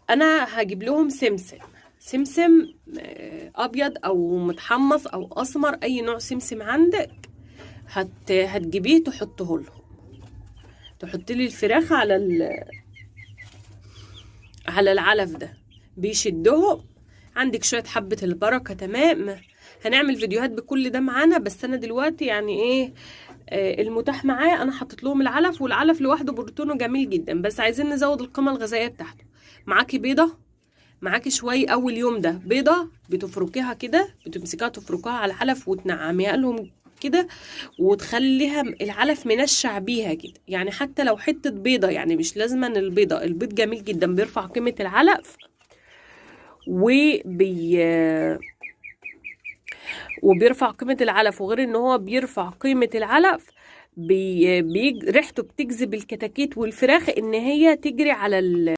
انا هجيب لهم سمسم. سمسم ابيض او متحمص او اسمر، اي نوع سمسم عندك هتجيبيه تحطه لهم. تحط لي الفراخ على العلف ده، بيشدهم. عندك شويه حبه البركه، تمام. هنعمل فيديوهات بكل ده معانا، بس انا دلوقتي يعني ايه المتاح معايا. انا حطيت لهم العلف، والعلف لوحده بروتينه جميل جدا، بس عايزين نزود القيمه الغذائيه بتاعته. معاكي بيضه، معاكي شويه اول يوم ده بيضه بتفركيها كده، بتمسكيها تفركيها على العلف وتنعميها لهم كده، وتخليها العلف منشع بيها كده. يعني حتى لو حته بيضه، يعني مش لازما البيضه، البيض جميل جدا بيرفع قيمه العلف وبيرفع قيمة العلف. وغير ان هو بيرفع قيمة العلف، ريحته بتجذب الكتاكيت والفراخ ان هي تجري على